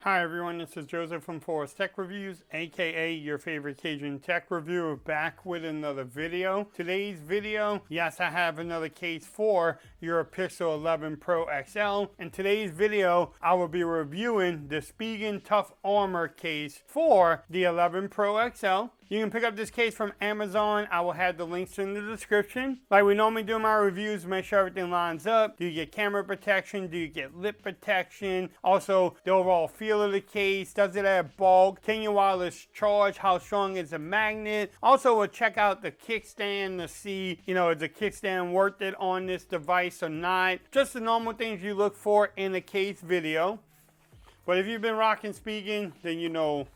Hi everyone, this is Joseph from Forest Tech Reviews, aka your favorite Cajun tech reviewer, back with another video. Today's video, yes, I have another case for your Pixel 11 Pro XL. In today's video, I will be reviewing the Spigen Tough Armor case for the 11 Pro XL. You can pick up this case from Amazon. I will have the links in the description. Like we normally do in my reviews, make sure everything lines up. Do you get camera protection? Do you get lip protection? Also, the overall feel of the case. Does it have bulk? Can you wireless charge? How strong is the magnet? Also, we'll check out the kickstand to see, is the kickstand worth it on this device or not? Just the normal things you look for in a case video. But if you've been rocking Spigen, then you know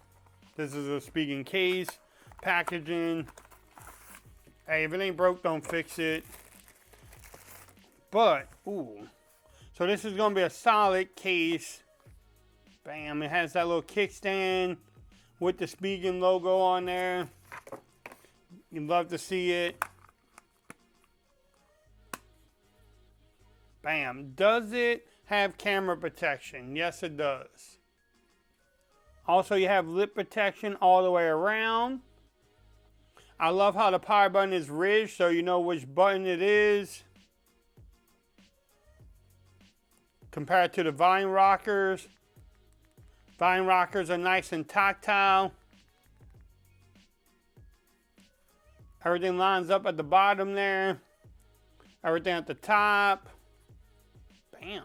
this is a Spigen case. Packaging. Hey, if it ain't broke, don't fix it. But, ooh. So this is going to be a solid case. Bam, it has that little kickstand with the Spigen logo on there. You'd love to see it. Bam. Does it have camera protection? Yes, it does. Also, you have lip protection all the way around. I love how the power button is ridged so you know which button it is. Compared to the volume rockers. Volume rockers are nice and tactile. Everything lines up at the bottom there. Everything at the top. Bam.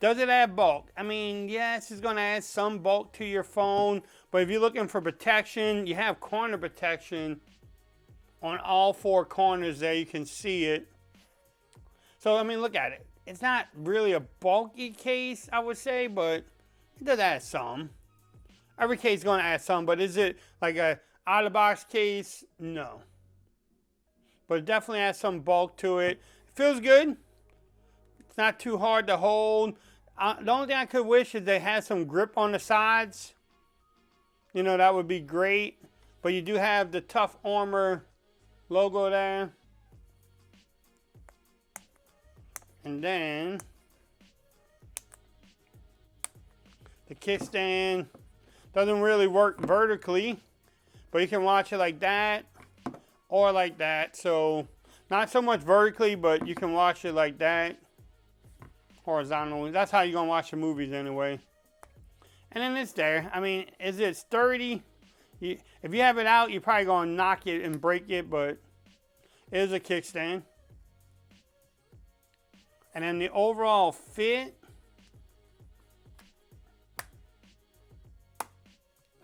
Does it add bulk? I mean, yes, it's going to add some bulk to your phone. But if you're looking for protection, you have corner protection. On all four corners there, you can see it. So, I mean, look at it. It's not really a bulky case, I would say, but it does add some. Every case is going to add some, but is it like a out-of-box case? No. But it definitely has some bulk to it. It feels good. It's not too hard to hold. The only thing I could wish is they had some grip on the sides. That would be great. But you do have the Tough Armor logo there. And then the kickstand doesn't really work vertically, but you can watch it like that or like that. So not so much vertically, but you can watch it like that horizontally. That's how you're gonna watch the movies anyway. And then it's there. I mean, is it sturdy? If you have it out, you're probably going to knock it and break it, but it is a kickstand. And then the overall fit.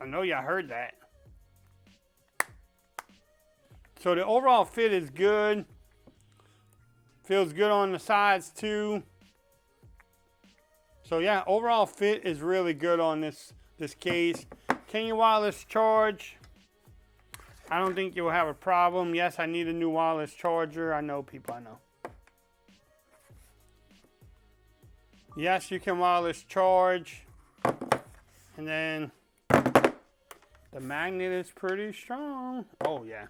I know y'all heard that. So the overall fit is good. Feels good on the sides too. So yeah, overall fit is really good on this case. Can you wireless charge? I don't think you'll have a problem. Yes, I need a new wireless charger. I know people, I know. Yes, you can wireless charge. And then the magnet is pretty strong. Oh yeah.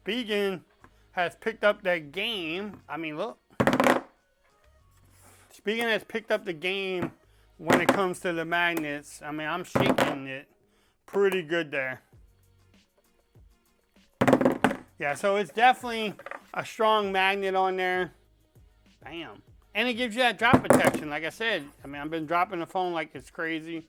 Spigen has picked up that game. I mean, look. Spigen has picked up the game when it comes to the magnets. I mean, I'm shaking it pretty good there. Yeah, so it's definitely a strong magnet on there. Bam. And it gives you that drop protection, like I said. I mean, I've been dropping the phone like it's crazy.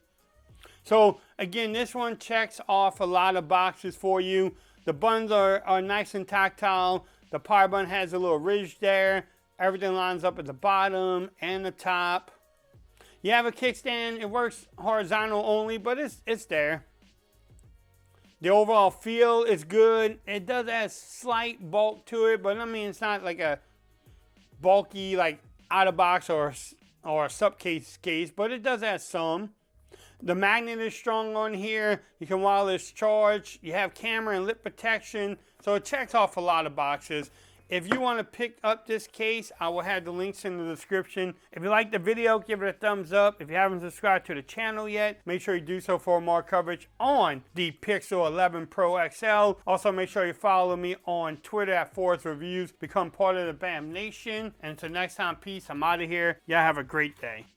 So, again, this one checks off a lot of boxes for you. The buttons are nice and tactile. The power button has a little ridge there. Everything lines up at the bottom and the top. You have a kickstand. It works horizontal only, but it's there. The overall feel is good. It does have slight bulk to it, but I mean, it's not like a bulky, like out of box or a sub case, but it does have some. The magnet is strong on here. You can wireless charge. You have camera and lip protection. So it checks off a lot of boxes. If you want to pick up this case, I will have the links in the description. If you like the video, give it a thumbs up. If you haven't subscribed to the channel yet, make sure you do so for more coverage on the Pixel 11 Pro XL. Also, make sure you follow me on Twitter at Forest Reviews. Become part of the BAM Nation. And until next time, peace. I'm out of here. Y'all have a great day.